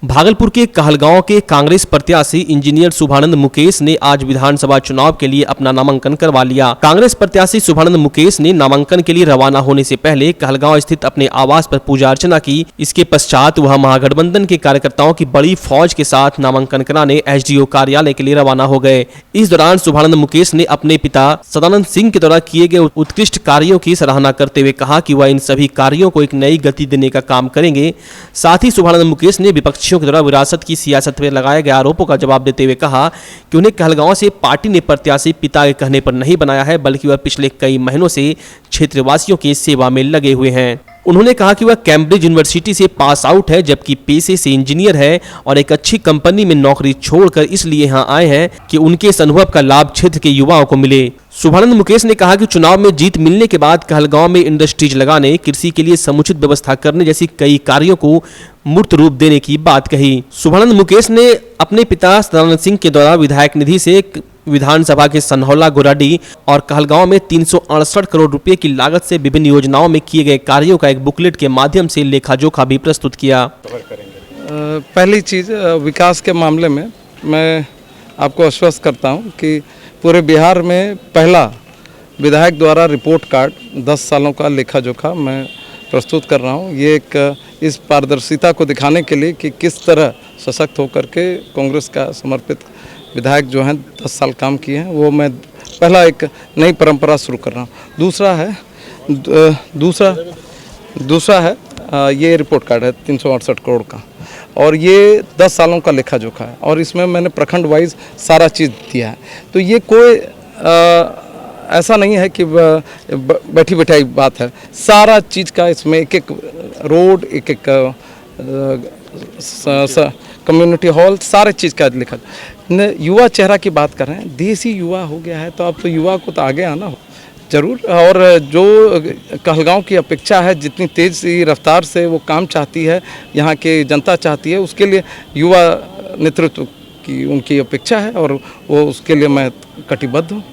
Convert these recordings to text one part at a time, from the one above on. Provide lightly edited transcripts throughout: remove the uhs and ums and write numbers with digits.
भागलपुर के कहलगांव के कांग्रेस प्रत्याशी इंजीनियर शुभानंद मुकेश ने आज विधानसभा चुनाव के लिए अपना नामांकन करवा लिया। कांग्रेस प्रत्याशी शुभानंद मुकेश ने नामांकन के लिए रवाना होने से पहले कहलगांव स्थित अपने आवास पर पूजा अर्चना की। इसके पश्चात वह महागठबंधन के कार्यकर्ताओं की बड़ी फौज के साथ नामांकन कराने एसडीओ कार्यालय के लिए रवाना हो गए। इस दौरान शुभानंद मुकेश ने अपने पिता सदानंद सिंह के द्वारा किए गए उत्कृष्ट कार्यों की सराहना करते हुए कहा कि वह इन सभी कार्यों को एक नई गति देने का काम करेंगे। साथ ही शुभानंद मुकेश ने विपक्षियों के द्वारा विरासत की सियासत में लगाए गए आरोपों का जवाब देते हुए कहा कि उन्हें कहलगांव से पार्टी ने प्रत्याशी पिता के कहने पर नहीं बनाया है, बल्कि वह पिछले कई महीनों से क्षेत्रवासियों की सेवा में लगे हुए हैं। उन्होंने कहा कि वह कैम्ब्रिज यूनिवर्सिटी से पास आउट है, जबकि पेशे से इंजीनियर है और एक अच्छी कंपनी में नौकरी छोड़कर इसलिए यहां आए हैं कि उनके इस अनुभव का लाभ क्षेत्र के युवाओं को मिले। शुभानंद मुकेश ने कहा कि चुनाव में जीत मिलने के बाद कहलगांव में इंडस्ट्रीज लगाने, कृषि के लिए समुचित व्यवस्था करने जैसी कई कार्यों को मूर्त रूप देने की बात कही। शुभानंद मुकेश ने अपने पिता सदानंद सिंह के द्वारा विधायक निधि से विधानसभा के सनहौला गोराडी और कहलगांव में 368 करोड़ रुपए की लागत से विभिन्न योजनाओं में किए गए कार्यों का एक बुकलेट के माध्यम से लेखा जोखा भी प्रस्तुत किया। पहली चीज़, विकास के मामले में मैं आपको आश्वस्त करता हूं कि पूरे बिहार में पहला विधायक द्वारा रिपोर्ट कार्ड 10 सालों का लेखा जोखा मैं प्रस्तुत कर रहा हूं। ये एक इस पारदर्शिता को दिखाने के लिए कि किस तरह सशक्त होकर के कांग्रेस का समर्पित विधायक जो हैं 10 साल काम किए हैं, वो मैं पहला एक नई परंपरा शुरू कर रहा हूँ। दूसरा है ये रिपोर्ट कार्ड है 368 करोड़ का, और ये 10 सालों का लेखा जोखा है, और इसमें मैंने प्रखंड वाइज सारा चीज़ दिया है। तो ये कोई ऐसा नहीं है कि बैठी बैठाई बात है, सारा चीज़ का इसमें एक एक रोड, एक एक कम्युनिटी हॉल, सारे चीज़ का लिखा। युवा चेहरा की बात कर रहे हैं, देसी युवा हो गया है, तो अब तो युवा को तो आगे आना हो जरूर। और जो कहलगांव की अपेक्षा है, जितनी तेज़ रफ्तार से वो काम चाहती है, यहाँ की जनता चाहती है, उसके लिए युवा नेतृत्व की उनकी अपेक्षा है, और वो उसके लिए मैं कटिबद्ध हूँ।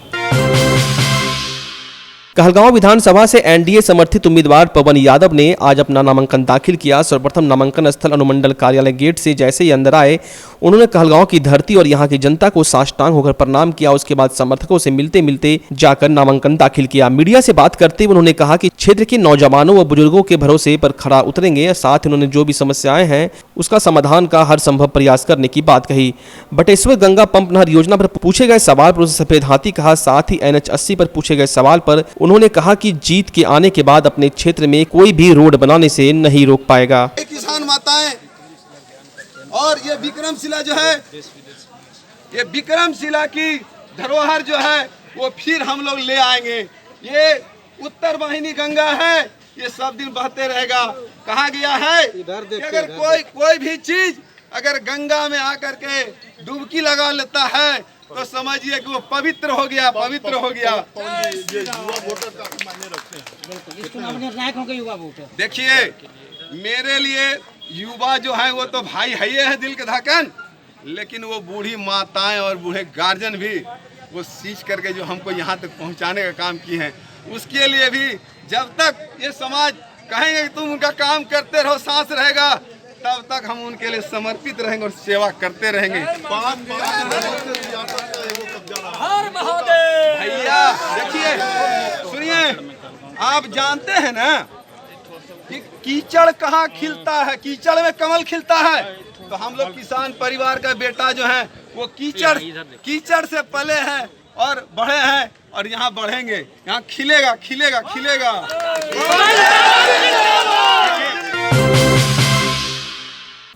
कहलगांव विधानसभा से एनडीए समर्थित उम्मीदवार पवन यादव ने आज अपना नामांकन दाखिल किया। सर्वप्रथम नामांकन स्थल अनुमंडल कार्यालय गेट से जैसे ही अंदर आए, उन्होंने कहलगांव की धरती और यहां की जनता को साष्टांग होकर प्रणाम किया। उसके बाद समर्थकों से मिलते मिलते जाकर नामांकन दाखिल किया। मीडिया से बात करते हुए उन्होंने कहा कि क्षेत्र के नौजवानों व बुजुर्गों के भरोसे पर खरा उतरेंगे। साथ ही उन्होंने जो भी समस्याएं हैं उसका समाधान का हर संभव प्रयास करने की बात कही। बटेश्वर गंगा पंप नहर योजना पर पूछे गए सवाल पर सफेद हाथी कहा। साथ ही NH 80 पर पूछे गए सवाल पर उन्होंने कहा कि जीत के आने के बाद अपने क्षेत्र में कोई भी रोड बनाने से नहीं रोक पाएगा। किसान माताएं और ये विक्रमशिला जो है, ये विक्रमशिला की धरोहर जो है वो फिर हम लोग ले आएंगे। ये उत्तर वाहिनी गंगा है, ये सब दिन बहते रहेगा। कहा गया है कि अगर कोई भी चीज अगर गंगा में आकर के डुबकी लगा लेता है तो समझिए कि वो पवित्र हो गया, पवित्र हो गया। देखिए, मेरे लिए युवा जो है वो तो भाई है दिल के धड़कन, लेकिन वो बूढ़ी माताएं और बूढ़े गार्जियन भी वो सींच करके जो हमको यहाँ तक पहुँचाने का काम किए हैं, उसके लिए भी जब तक ये समाज कहेंगे कि तुम उनका काम करते रहो, सांस रहेगा, तब तक हम उनके लिए समर्पित रहेंगे और सेवा करते रहेंगे। भैया देखिए, सुनिए, आप जानते हैं ना कि कीचड़ कहाँ खिलता है? कीचड़ में कमल खिलता है। तो हम लोग किसान परिवार का बेटा जो है वो कीचड़ से पले हैं और बढ़े हैं, और यहाँ बढ़ेंगे, यहाँ खिलेगा खिलेगा खिलेगा।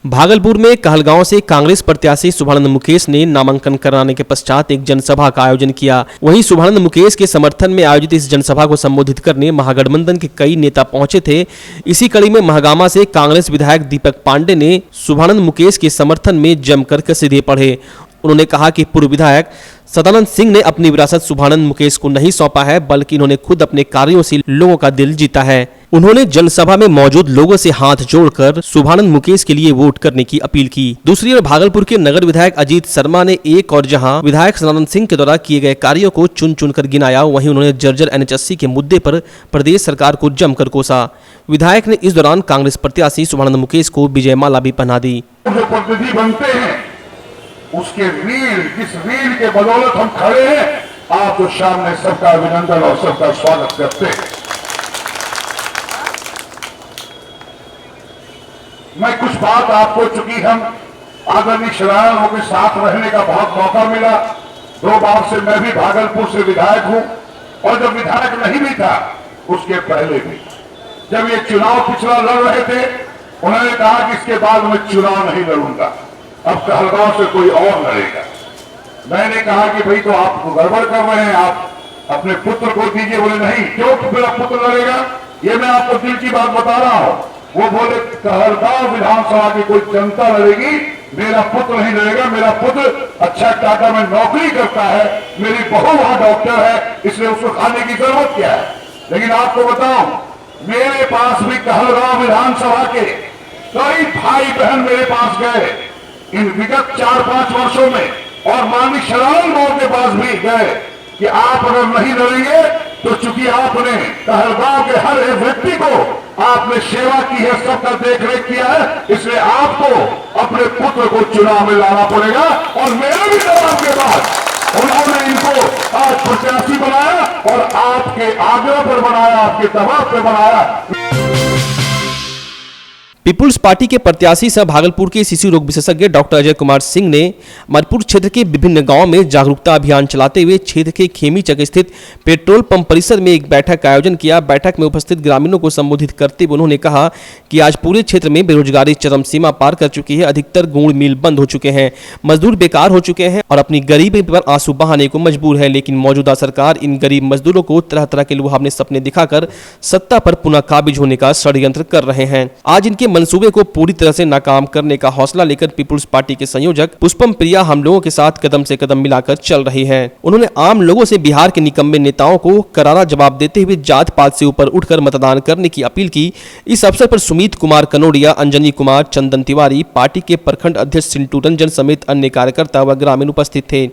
भागलपुर में कहलगांव से कांग्रेस प्रत्याशी शुभानंद मुकेश ने नामांकन कराने के पश्चात एक जनसभा का आयोजन किया। वहीं शुभानंद मुकेश के समर्थन में आयोजित इस जनसभा को संबोधित करने महागठबंधन के कई नेता पहुंचे थे। इसी कड़ी में महागामा से कांग्रेस विधायक दीपक पांडे ने शुभानंद मुकेश के समर्थन में जमकर कसीदे पढ़े। उन्होंने कहा कि पूर्व विधायक सदानंद सिंह ने अपनी विरासत शुभानंद मुकेश को नहीं सौंपा है, बल्कि इन्होंने खुद अपने कार्यों से लोगों का दिल जीता है। उन्होंने जनसभा में मौजूद लोगों से हाथ जोड़कर शुभानंद मुकेश के लिए वोट करने की अपील की। दूसरी ओर भागलपुर के नगर विधायक अजीत शर्मा ने एक और जहां विधायक सदानंद सिंह के द्वारा किए गए कार्यों को चुन चुनकर गिनाया, वहीं उन्होंने जर्जर NH80 के मुद्दे पर प्रदेश सरकार को जमकर कोसा। विधायक ने इस दौरान कांग्रेस प्रत्याशी शुभानंद मुकेश को विजय माला भी पहना दी। जो प्रतिनिधि बनते हैं उसके जिस वीर के बदौलत हम खड़े हैं, आपको सामने सबका अभिनंदन और सबका स्वागत करते हैं। मैं कुछ बात आपको, चूंकि हम आदरणीय श्रीराम के साथ रहने का बहुत मौका मिला, 2 बार से मैं भी भागलपुर से विधायक हूं, और जब विधायक नहीं भी था उसके पहले भी, जब ये चुनाव पिछला लड़ रहे थे, उन्होंने कहा कि इसके बाद मैं चुनाव नहीं लड़ूंगा, अब कहलगांव से कोई और लड़ेगा। मैंने कहा कि भाई तो आप गड़बड़ कर रहे हैं, आप अपने पुत्र को दीजिए। बोले नहीं, क्यों मेरा पुत्र लड़ेगा? ये मैं आपको दिल की बात बता रहा हूं। वो बोले कहलगांव विधानसभा की कोई जनता लड़ेगी, मेरा पुत्र नहीं लड़ेगा। मेरा पुत्र अच्छा टाटा में नौकरी करता है, मेरी बहू वहां डॉक्टर है, इसलिए उसको खाने की जरूरत क्या है। लेकिन आपको बताऊं, मेरे पास भी कहलगांव विधानसभा के कई भाई बहन मेरे पास गए इन विगत 4-5 वर्षों में, और माननीय शरावत बाबू के पास भी गए कि आप अगर नहीं लड़ेंगे तो चूंकि आपने कहलगांव के हर एक व्यक्ति को आपने सेवा की है, सबका देख रेख किया है, इसलिए आपको अपने पुत्र को चुनाव में लाना पड़ेगा। और मेरे भी दबाव के बाद उन्होंने इनको आज प्रत्याशी बनाया, और आपके आग्रह पर बनाया, आपके दबाव पर बनाया। पीपुल्स पार्टी के प्रत्याशी सह भागलपुर के शिशु रोग विशेषज्ञ डॉक्टर अजय कुमार सिंह ने मरपुर क्षेत्र के विभिन्न गांवों में जागरूकता अभियान चलाते हुए क्षेत्र के खेमीचक स्थित पेट्रोल पंप परिसर में एक बैठक का आयोजन किया। बैठक में उपस्थित ग्रामीणों को संबोधित करते हुए उन्होंने कहा कि आज पूरे क्षेत्र में बेरोजगारी चरम सीमा पार कर चुकी है। अधिकतर गुड़ मिल बंद हो चुके हैं, मजदूर बेकार हो चुके हैं और अपनी गरीबी पर आंसू बहाने को मजबूर है। लेकिन मौजूदा सरकार इन गरीब मजदूरों को तरह तरह के लुभावने सपने दिखाकर सत्ता पर पुनः काबिज होने का षड्यंत्र कर रहे हैं। आज इनके मंसूबे को पूरी तरह से नाकाम करने का हौसला लेकर पीपुल्स पार्टी के संयोजक पुष्पम प्रिया हम लोगों के साथ कदम से कदम मिलाकर चल रही हैं। उन्होंने आम लोगों से बिहार के निकम्मे नेताओं को करारा जवाब देते हुए जात पात से ऊपर उठकर मतदान करने की अपील की। इस अवसर पर सुमित कुमार कनोडिया, अंजनी कुमार, चंदन तिवारी, पार्टी के प्रखंड अध्यक्ष सिंटू रंजन समेत अन्य कार्यकर्ता व ग्रामीण उपस्थित थे।